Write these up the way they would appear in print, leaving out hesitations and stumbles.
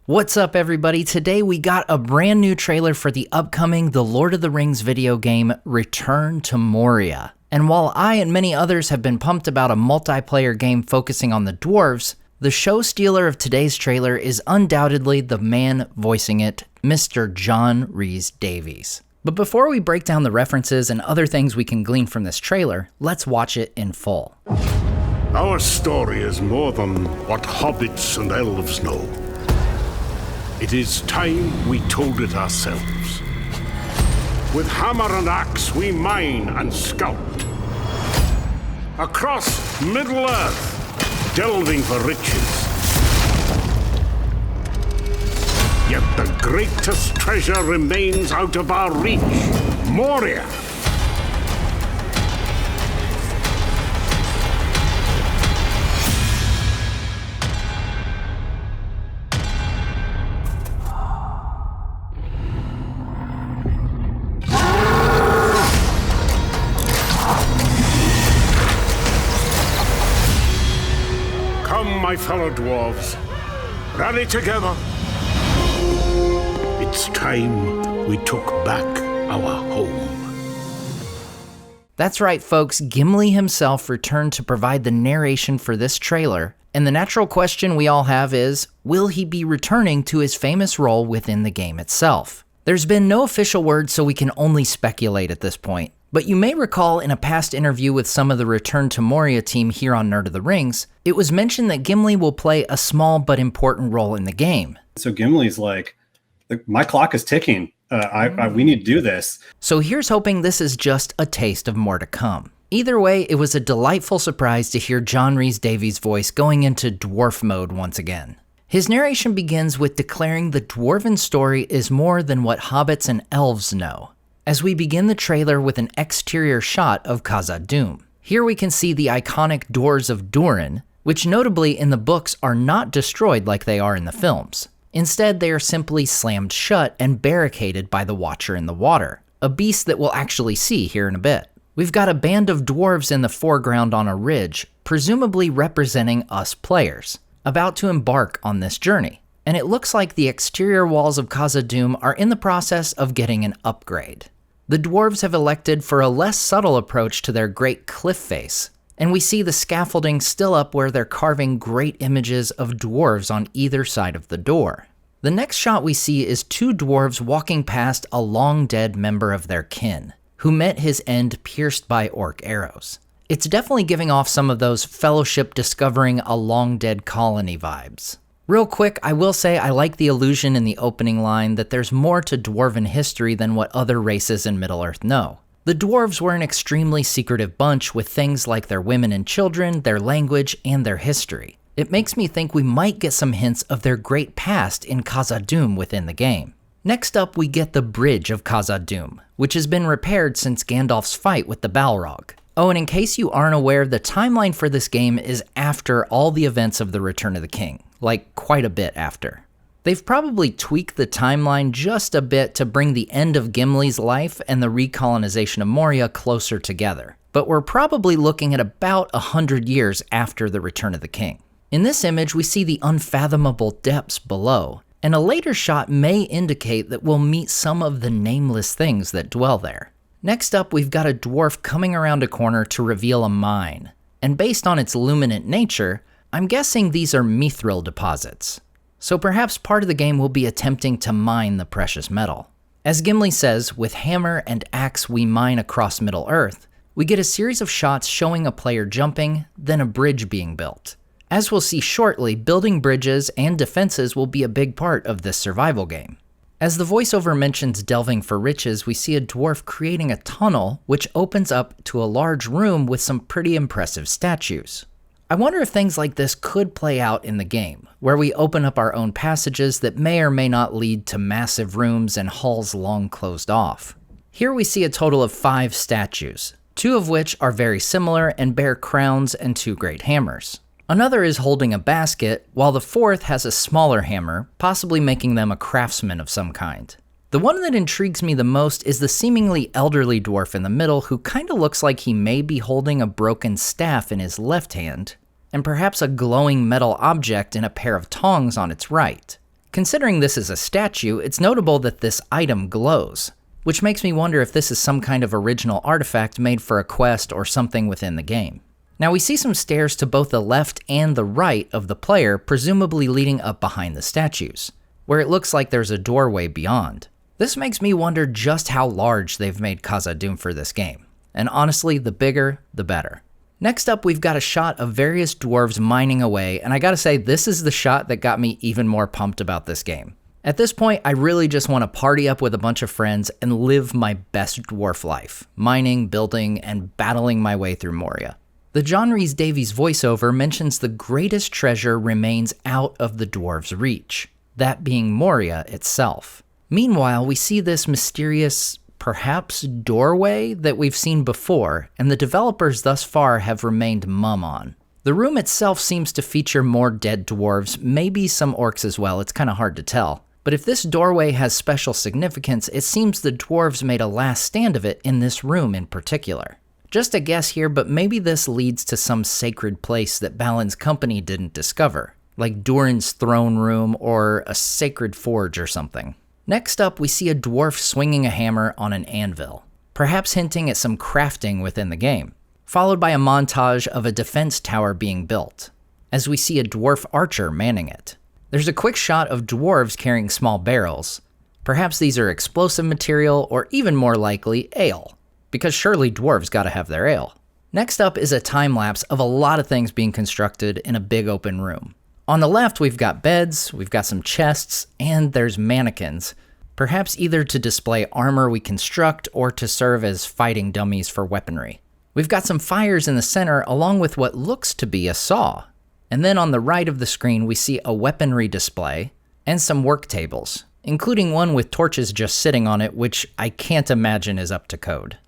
What's up, everybody? Today we got a brand new trailer for the upcoming The Lord of the Rings video game, Return to Moria. And while I and many others have been pumped about a multiplayer game focusing on the Dwarves, the show stealer of today's trailer is undoubtedly the man voicing it, Mr. John Rhys-Davies. But before we break down the references and other things we can glean from this trailer, let's watch it in full. Our story is more than what hobbits and elves know. It is time we told it ourselves. With hammer and axe we mine and scout. Across Middle-earth, delving for riches. Yet the greatest treasure remains out of our reach, Moria. Come, my fellow dwarves, rally together. It's time we took back our home. That's right, folks, Gimli himself returned to provide the narration for this trailer, and the natural question we all have is, will he be returning to his famous role within the game itself? There's been no official word, so we can only speculate at this point. But you may recall in a past interview with some of the Return to Moria team here on Nerd of the Rings, it was mentioned that Gimli will play a small but important role in the game. So Gimli's like, my clock is ticking. We need to do this. So here's hoping this is just a taste of more to come. Either way, it was a delightful surprise to hear John Rhys-Davies' voice going into dwarf mode once again. His narration begins with declaring the dwarven story is more than what hobbits and elves know, as we begin the trailer with an exterior shot of Khazad-dûm. Here we can see the iconic doors of Durin, which notably in the books are not destroyed like they are in the films. Instead, they are simply slammed shut and barricaded by the Watcher in the Water, a beast that we'll actually see here in a bit. We've got a band of dwarves in the foreground on a ridge, presumably representing us players, about to embark on this journey. And it looks like the exterior walls of Khazad-dûm are in the process of getting an upgrade. The dwarves have elected for a less subtle approach to their great cliff face, and we see the scaffolding still up where they're carving great images of dwarves on either side of the door. The next shot we see is two dwarves walking past a long-dead member of their kin, who met his end pierced by orc arrows. It's definitely giving off some of those Fellowship discovering a long-dead colony vibes. Real quick, I will say I like the allusion in the opening line that there's more to dwarven history than what other races in Middle-earth know. The dwarves were an extremely secretive bunch with things like their women and children, their language, and their history. It makes me think we might get some hints of their great past in Khazad-dûm within the game. Next up, we get the Bridge of Khazad-dûm, which has been repaired since Gandalf's fight with the Balrog. Oh, and in case you aren't aware, the timeline for this game is after all the events of the Return of the King, like quite a bit after. They've probably tweaked the timeline just a bit to bring the end of Gimli's life and the recolonization of Moria closer together, but we're probably looking at about 100 years after the Return of the King. In this image, we see the unfathomable depths below, and a later shot may indicate that we'll meet some of the nameless things that dwell there. Next up, we've got a dwarf coming around a corner to reveal a mine, and based on its luminant nature, I'm guessing these are mithril deposits. So perhaps part of the game will be attempting to mine the precious metal. As Gimli says, with hammer and axe we mine across Middle-earth, we get a series of shots showing a player jumping, then a bridge being built. As we'll see shortly, building bridges and defenses will be a big part of this survival game. As the voiceover mentions delving for riches, we see a dwarf creating a tunnel which opens up to a large room with some pretty impressive statues. I wonder if things like this could play out in the game, where we open up our own passages that may or may not lead to massive rooms and halls long closed off. Here we see a total of 5 statues, 2 of which are very similar and bear crowns and 2 great hammers. Another is holding a basket, while the 4th has a smaller hammer, possibly making them a craftsman of some kind. The one that intrigues me the most is the seemingly elderly dwarf in the middle who kinda looks like he may be holding a broken staff in his left hand, and perhaps a glowing metal object in a pair of tongs on its right. Considering this is a statue, it's notable that this item glows, which makes me wonder if this is some kind of original artifact made for a quest or something within the game. Now we see some stairs to both the left and the right of the player, presumably leading up behind the statues, where it looks like there's a doorway beyond. This makes me wonder just how large they've made Khazad-dûm for this game, and honestly, the bigger, the better. Next up, we've got a shot of various dwarves mining away, and I gotta say, this is the shot that got me even more pumped about this game. At this point, I really just want to party up with a bunch of friends and live my best dwarf life, mining, building, and battling my way through Moria. The John Rhys-Davies voiceover mentions the greatest treasure remains out of the dwarves' reach, that being Moria itself. Meanwhile, we see this mysterious, perhaps doorway that we've seen before, and the developers thus far have remained mum on. The room itself seems to feature more dead dwarves, maybe some orcs as well, it's kind of hard to tell. But if this doorway has special significance, it seems the dwarves made a last stand of it in this room in particular. Just a guess here, but maybe this leads to some sacred place that Balin's company didn't discover, like Durin's throne room or a sacred forge or something. Next up, we see a dwarf swinging a hammer on an anvil, perhaps hinting at some crafting within the game, followed by a montage of a defense tower being built, as we see a dwarf archer manning it. There's a quick shot of dwarves carrying small barrels. Perhaps these are explosive material, or even more likely, ale, because surely dwarves gotta have their ale. Next up is a time-lapse of a lot of things being constructed in a big open room. On the left, we've got beds, we've got some chests, and there's mannequins, perhaps either to display armor we construct or to serve as fighting dummies for weaponry. We've got some fires in the center along with what looks to be a saw. And then on the right of the screen, we see a weaponry display and some work tables, including one with torches just sitting on it, which I can't imagine is up to code.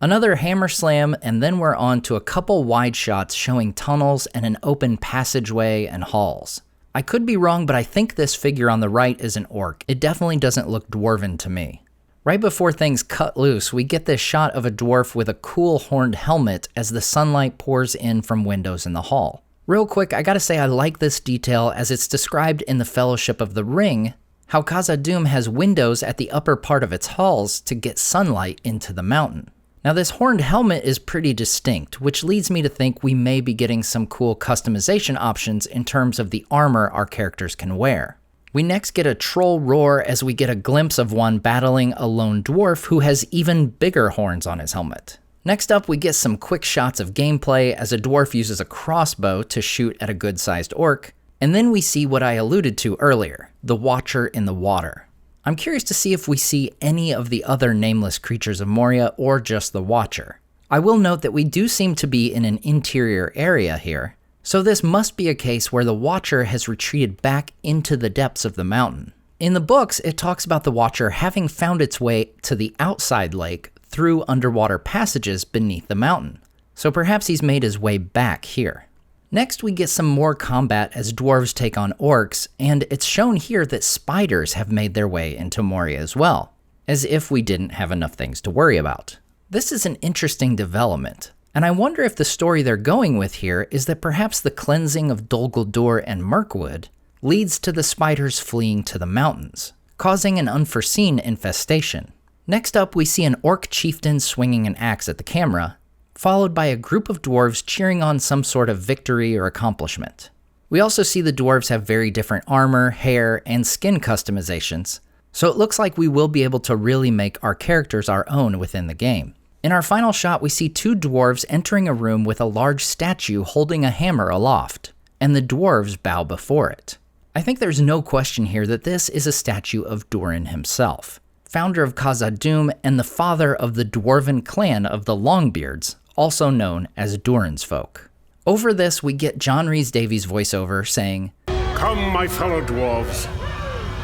Another hammer slam, and then we're on to a couple wide shots showing tunnels and an open passageway and halls. I could be wrong, but I think this figure on the right is an orc. It definitely doesn't look dwarven to me. Right before things cut loose, we get this shot of a dwarf with a cool horned helmet as the sunlight pours in from windows in the hall. Real quick, I gotta say I like this detail as it's described in the Fellowship of the Ring, how Khazad-dûm has windows at the upper part of its halls to get sunlight into the mountain. Now this horned helmet is pretty distinct, which leads me to think we may be getting some cool customization options in terms of the armor our characters can wear. We next get a troll roar as we get a glimpse of one battling a lone dwarf who has even bigger horns on his helmet. Next up, we get some quick shots of gameplay as a dwarf uses a crossbow to shoot at a good-sized orc, and then we see what I alluded to earlier, the Watcher in the water. I'm curious to see if we see any of the other nameless creatures of Moria or just the Watcher. I will note that we do seem to be in an interior area here, so this must be a case where the Watcher has retreated back into the depths of the mountain. In the books, it talks about the Watcher having found its way to the outside lake through underwater passages beneath the mountain, so perhaps he's made his way back here. Next, we get some more combat as dwarves take on orcs, and it's shown here that spiders have made their way into Moria as well, as if we didn't have enough things to worry about. This is an interesting development, and I wonder if the story they're going with here is that perhaps the cleansing of Dol Guldur and Mirkwood leads to the spiders fleeing to the mountains, causing an unforeseen infestation. Next up, we see an orc chieftain swinging an axe at the camera, followed by a group of dwarves cheering on some sort of victory or accomplishment. We also see the dwarves have very different armor, hair, and skin customizations, so it looks like we will be able to really make our characters our own within the game. In our final shot, we see two dwarves entering a room with a large statue holding a hammer aloft, and the dwarves bow before it. I think there's no question here that this is a statue of Durin himself, founder of Khazad-dûm and the father of the dwarven clan of the Longbeards, also known as Durin's folk. Over this, we get John Rhys-Davies' voiceover saying, "Come, my fellow dwarves,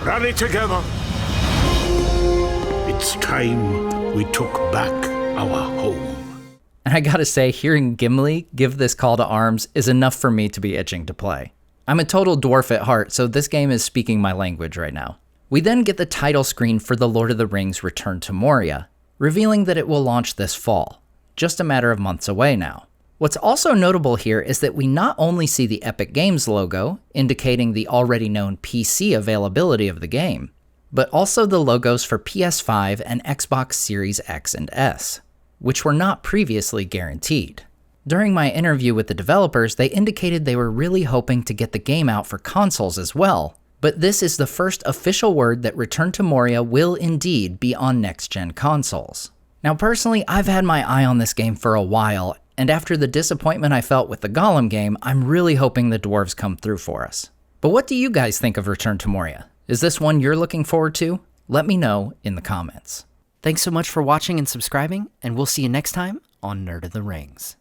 rally together. It's time we took back our home." And I gotta say, hearing Gimli give this call to arms is enough for me to be itching to play. I'm a total dwarf at heart, so this game is speaking my language right now. We then get the title screen for The Lord of the Rings Return to Moria, revealing that it will launch this fall, just a matter of months away now. What's also notable here is that we not only see the Epic Games logo, indicating the already known PC availability of the game, but also the logos for PS5 and Xbox Series X and S, which were not previously guaranteed. During my interview with the developers, they indicated they were really hoping to get the game out for consoles as well, but this is the first official word that Return to Moria will indeed be on next-gen consoles. Now personally, I've had my eye on this game for a while, and after the disappointment I felt with the Gollum game, I'm really hoping the Dwarves come through for us. But what do you guys think of Return to Moria? Is this one you're looking forward to? Let me know in the comments. Thanks so much for watching and subscribing, and we'll see you next time on Nerd of the Rings.